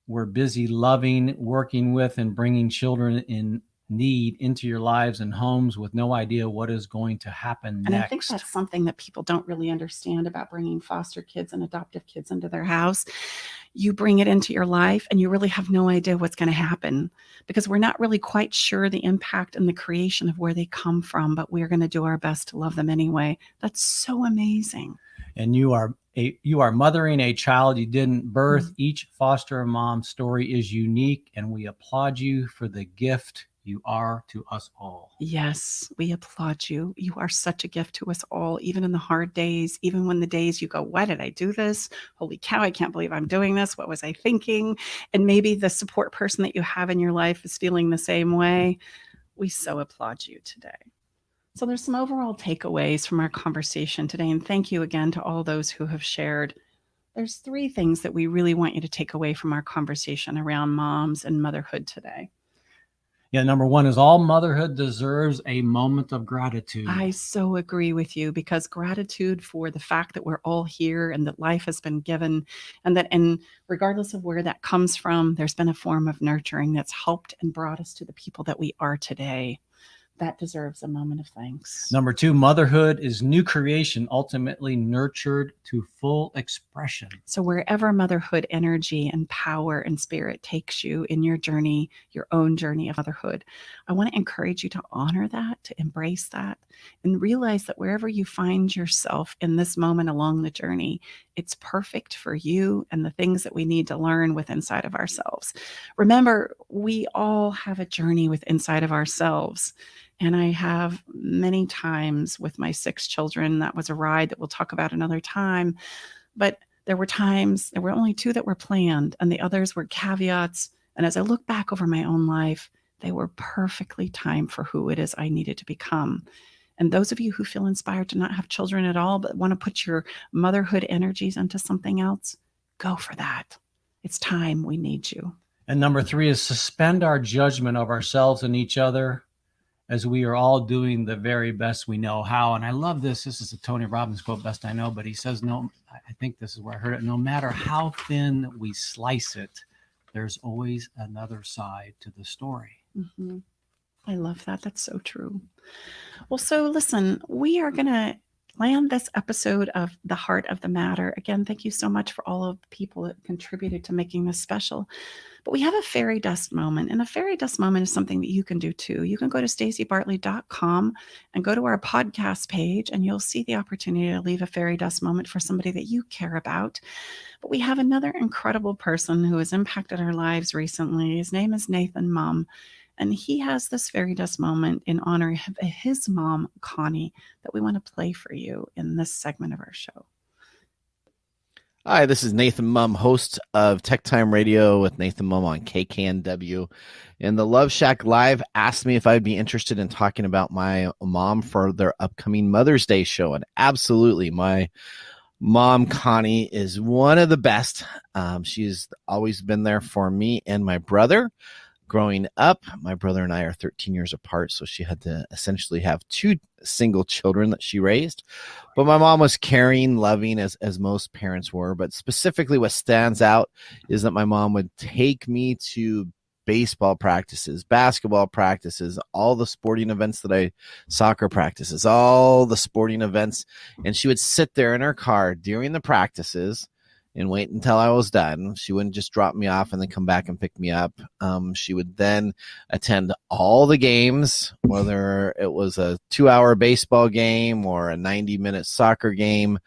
we're busy loving, working with, and bringing children in need into your lives and homes with no idea what is going to happen next. And I think that's something that people don't really understand about bringing foster kids and adoptive kids into their house. You bring it into your life and you really have no idea what's going to happen, because we're not really quite sure the impact and the creation of where they come from, but we're going to do our best to love them anyway. That's so amazing. And you are mothering a child you didn't birth. Each foster mom story is unique, and we applaud you for the gift you are to us all. Yes, we applaud you. You are such a gift to us all, even in the hard days, even when the days you go, why did I do this? Holy cow, I can't believe I'm doing this. What was I thinking? And maybe the support person that you have in your life is feeling the same way. We so applaud you today. So there's some overall takeaways from our conversation today. And thank you again to all those who have shared. There's 3 things that we really want you to take away from our conversation around moms and motherhood today. Yeah, number 1 is all motherhood deserves a moment of gratitude. I so agree with you, because gratitude for the fact that we're all here and that life has been given, and regardless of where that comes from, there's been a form of nurturing that's helped and brought us to the people that we are today. That deserves a moment of thanks. Number 2, motherhood is new creation, ultimately nurtured to full expression. So wherever motherhood energy and power and spirit takes you in your journey, your own journey of motherhood, I want to encourage you to honor that, to embrace that, and realize that wherever you find yourself in this moment along the journey, it's perfect for you and the things that we need to learn with inside of ourselves. Remember, we all have a journey with inside of ourselves. And I have many times with my 6 children, that was a ride that we'll talk about another time. But there were times, there were only 2 that were planned, and the others were caveats. And as I look back over my own life, they were perfectly timed for who it is I needed to become. And those of you who feel inspired to not have children at all, but want to put your motherhood energies into something else, go for that. It's time. We need you. And number 3 is suspend our judgment of ourselves and each other as we are all doing the very best we know how. And I love this. This is a Tony Robbins quote, best I know, but he says, no, I think this is where I heard it. No matter how thin we slice it, there's always another side to the story. Mm-hmm. I love that. That's so true. Well, so listen, we are going to land this episode of The Heart of the Matter. Again, thank you so much for all of the people that contributed to making this special. But we have a fairy dust moment, and a fairy dust moment is something that you can do too. You can go to stacibartley.com and go to our podcast page, and you'll see the opportunity to leave a fairy dust moment for somebody that you care about. But we have another incredible person who has impacted our lives recently. His name is Nathan Mum. And he has this fairy dust moment in honor of his mom, Connie, that we want to play for you in this segment of our show. Hi, this is Nathan Mum, host of Tech Time Radio with Nathan Mum on KKNW. And the Love Shack Live asked me if I'd be interested in talking about my mom for their upcoming Mother's Day show. And absolutely, my mom, Connie, is one of the best. She's always been there for me and my brother. Growing up, my brother and I are 13 years apart, so she had to essentially have two single children that she raised. But my mom was caring, loving, as most parents were. But specifically what stands out is that my mom would take me to baseball practices, basketball practices, all the sporting events soccer practices, all the sporting events. And she would sit there in her car during the practices and wait until I was done. She wouldn't just drop me off and then come back and pick me up. She would then attend all the games, whether it was a 2-hour baseball game or a 90-minute soccer game.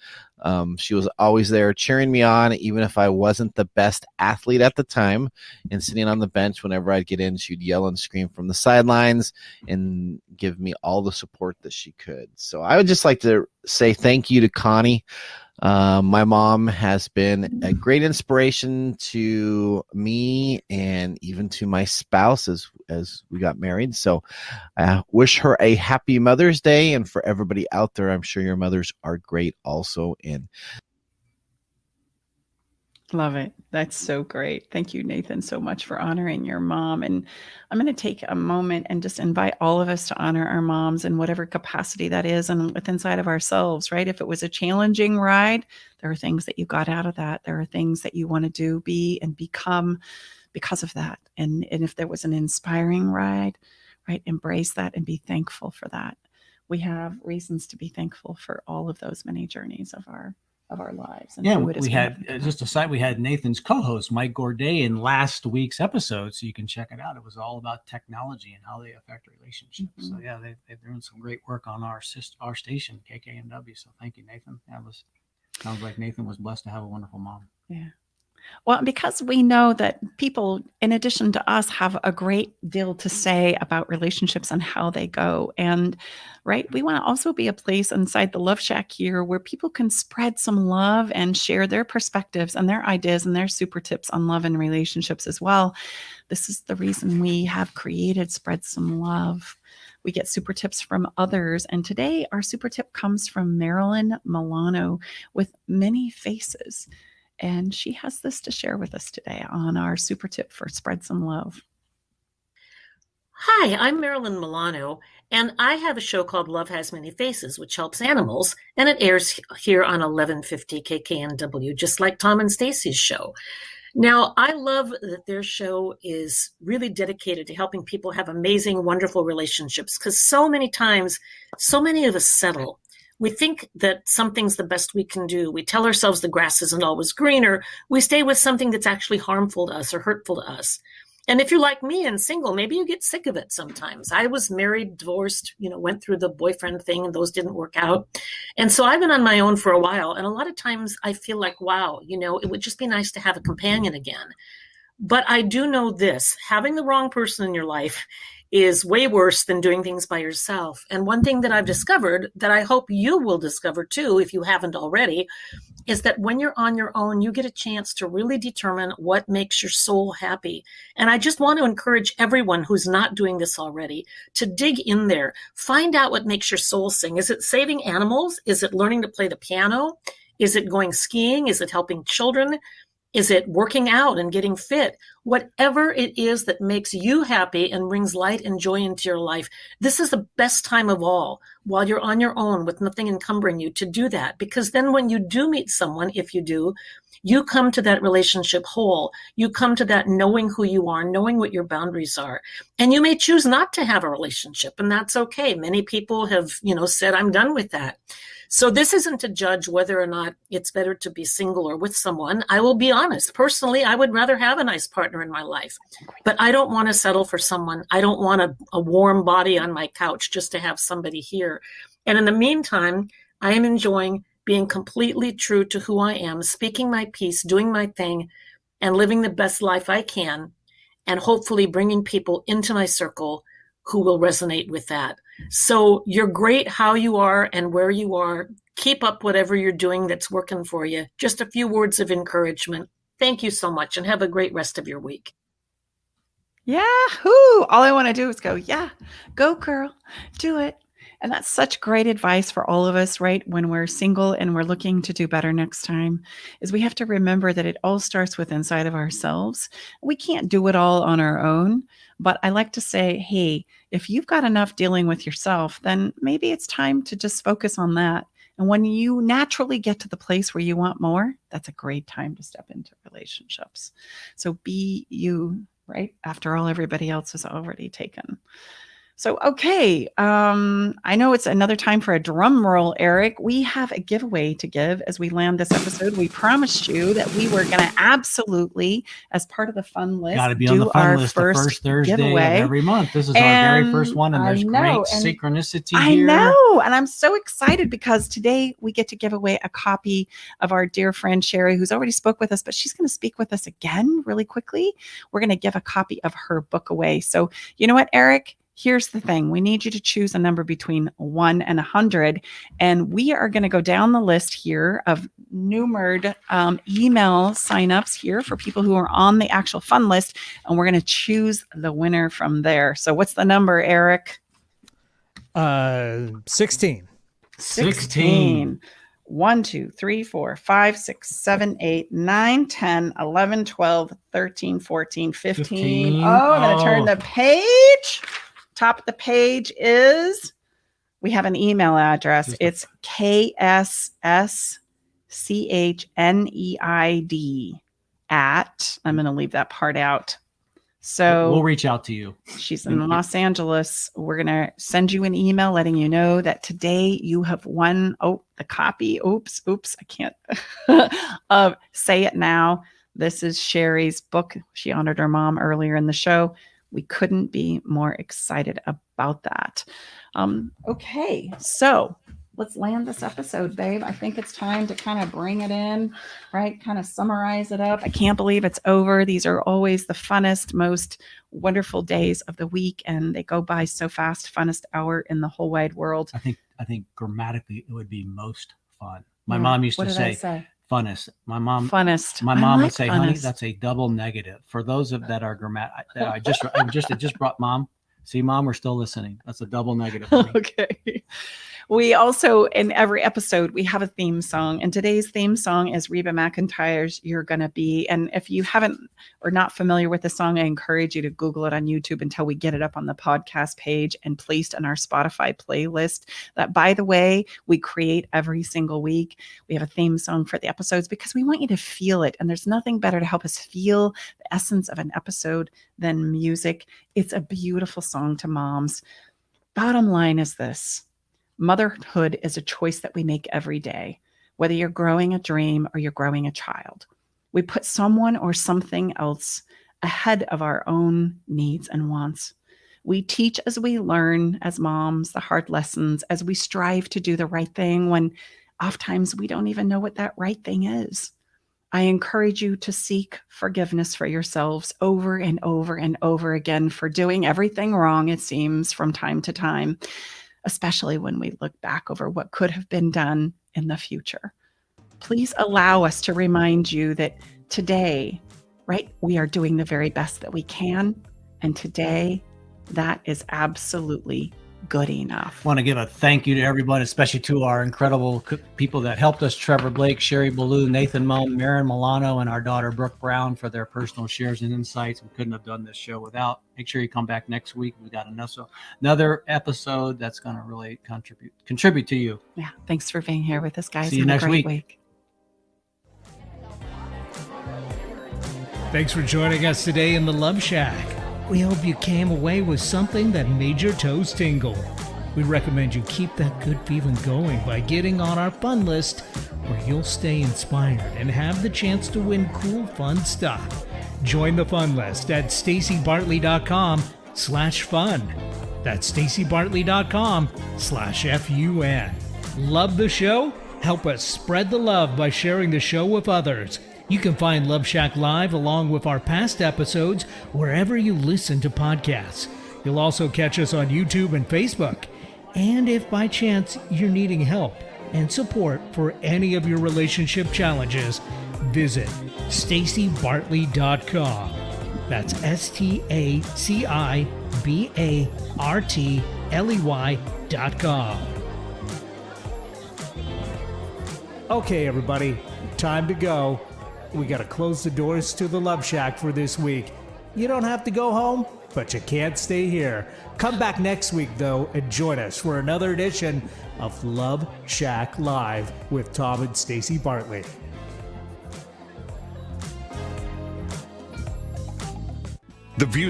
She was always there cheering me on, even if I wasn't the best athlete at the time. And sitting on the bench, whenever I'd get in, she'd yell and scream from the sidelines and give me all the support that she could. So I would just like to say thank you to Connie. My mom has been a great inspiration to me and even to my spouse as we got married. So I wish her a happy Mother's Day. And for everybody out there, I'm sure your mothers are great also. And love it. That's so great. Thank you, Nathan, so much for honoring your mom. And I'm going to take a moment and just invite all of us to honor our moms in whatever capacity that is and within inside of ourselves, right? If it was a challenging ride, there are things that you got out of that. There are things that you want to do, be, and become because of that. And if there was an inspiring ride, right, embrace that and be thankful for that. We have reasons to be thankful for all of those many journeys of our lives. And yeah, we had just a side. We had Nathan's co-host Mike Gourdet in last week's episode, so you can check it out. It was all about technology and how they affect relationships. Mm-hmm. So yeah, they're doing some great work on our station KKNW. So thank you, Nathan. Sounds like Nathan was blessed to have a wonderful mom. Yeah. Well, because we know that people, in addition to us, have a great deal to say about relationships and how they go. And right, we want to also be a place inside the Love Shack here where people can spread some love and share their perspectives and their ideas and their super tips on love and relationships as well. This is the reason we have created Spread Some Love. We get super tips from others. And today our super tip comes from Marilyn Milano with Many Faces. And she has this to share with us today on our super tip for Spread Some Love. Hi, I'm Marilyn Milano, and I have a show called Love Has Many Faces, which helps animals, and it airs here on 1150 KKNW, just like Tom and Staci's show. Now, I love that their show is really dedicated to helping people have amazing, wonderful relationships, because so many times, so many of us settle. We think that something's the best we can do. We tell ourselves the grass isn't always greener. We stay with something that's actually harmful to us or hurtful to us. And if you're like me and single, maybe you get sick of it sometimes. I was married, divorced, went through the boyfriend thing, and those didn't work out. And so I've been on my own for a while. And a lot of times I feel like, wow, it would just be nice to have a companion again. But I do know this, having the wrong person in your life is way worse than doing things by yourself. And one thing that I've discovered that I hope you will discover too, if you haven't already, is that when you're on your own, you get a chance to really determine what makes your soul happy. And I just want to encourage everyone who's not doing this already to dig in there. Find out what makes your soul sing. Is it saving animals? Is it learning to play the piano? Is it going skiing? Is it helping children? Is it working out and getting fit? Whatever it is that makes you happy and brings light and joy into your life, this is the best time of all, while you're on your own with nothing encumbering you, to do that. Because then when you do meet someone, if you do, you come to that relationship whole. You come to that knowing who you are, knowing what your boundaries are. And you may choose not to have a relationship, and that's okay. Many people have, said, I'm done with that. So this isn't to judge whether or not it's better to be single or with someone. I will be honest. Personally, I would rather have a nice partner in my life, but I don't want to settle for someone. I don't want a warm body on my couch just to have somebody here. And in the meantime, I am enjoying being completely true to who I am, speaking my piece, doing my thing, and living the best life I can, and hopefully bringing people into my circle who will resonate with that. So you're great how you are and where you are. Keep up whatever you're doing that's working for you. Just a few words of encouragement. Thank you so much, and have a great rest of your week. Yahoo! All I want to do is go, yeah, go girl, do it. And that's such great advice for all of us, right? When we're single and we're looking to do better next time, is we have to remember that it all starts with inside of ourselves. We can't do it all on our own. But I like to say, hey, if you've got enough dealing with yourself, then maybe it's time to just focus on that. And when you naturally get to the place where you want more, that's a great time to step into relationships. So be you, right? After all, everybody else is already taken. So, okay, I know it's another time for a drum roll, Eric. We have a giveaway to give as we land this episode. We promised you that we were going to absolutely, as part of the fun list, Gotta be on the fun list the first Thursday giveaway of every month. This is our very first one, and there's great synchronicity here. I know, and I'm so excited because today we get to give away a copy of our dear friend Sherry, who's already spoke with us, but she's going to speak with us again really quickly. We're going to give a copy of her book away. So, you know what, Eric? Here's the thing. We need you to choose a number between 1 and 100. And we are going to go down the list here of numered email signups here for people who are on the actual fun list. And we're going to choose the winner from there. So what's the number, Eric? 16. 16. 1, 2, 3, 4, 5, 6, 7, 8, 9, 10, 11, 12, 13, 14, 15. Oh, I'm going to turn the page. Top of the page is, we have an email address. It's KSSCHNEID at, I'm going to leave that part out. So we'll reach out to you. She's in Los Angeles. We're going to send you an email letting you know that today you have won the copy. Oops, I can't Say It Now. This is Sherry's book. She honored her mom earlier in the show. We couldn't be more excited about that. Okay, so let's land this episode, babe. I think it's time to kind of bring it in, right? Kind of summarize it up. I can't believe it's over. These are always the funnest, most wonderful days of the week, and they go by so fast. Funnest hour in the whole wide world. I think grammatically it would be most fun. My mom used to say funnest. My mom would say, honey, that's a double negative. For those that are I just brought mom. See, mom, we're still listening. That's a double negative. Okay. We also, in every episode, we have a theme song. And today's theme song is Reba McEntire's You're Gonna Be. And if you haven't or not familiar with the song, I encourage you to Google it on YouTube until we get it up on the podcast page and placed in our Spotify playlist. That, by the way, we create every single week. We have a theme song for the episodes because we want you to feel it. And there's nothing better to help us feel the essence of an episode than music. It's a beautiful song to moms. Bottom line is this. Motherhood is a choice that we make every day, whether you're growing a dream or you're growing a child. We put someone or something else ahead of our own needs and wants. We teach as we learn as moms the hard lessons as we strive to do the right thing when oftentimes we don't even know what that right thing is. I encourage you to seek forgiveness for yourselves over and over and over again for doing everything wrong, it seems, from time to time, especially when we look back over what could have been done in the future. Please allow us to remind you that today, right, we are doing the very best that we can. And today, that is absolutely good enough. Want to give a thank you to everyone, especially to our incredible people that helped us: Trevor Blake, Sherry Ballou, Nathan Mumm, Maren Milano, and our daughter Brooke Brown for their personal shares and insights. We couldn't have done this show without. Make sure you come back next week. We got another episode that's going to really contribute to you. Yeah. Thanks for being here with us, guys. See you Have a next great week. Thanks for joining us today in the Love Shack. We hope you came away with something that made your toes tingle. We recommend you keep that good feeling going by getting on our fun list, where you'll stay inspired and have the chance to win cool, fun stuff. Join the fun list at stacibartley.com/fun. That's stacibartley.com/FUN. Love the show? Help us spread the love by sharing the show with others. You can find Love Shack Live along with our past episodes wherever you listen to podcasts. You'll also catch us on YouTube and Facebook. And if by chance you're needing help and support for any of your relationship challenges, visit stacibartley.com. That's stacibartley.com. Okay, everybody, time to go. We gotta close the doors to the Love Shack for this week. You don't have to go home, but you can't stay here. Come back next week, though, and join us for another edition of Love Shack Live with Tom and Staci Bartley. The views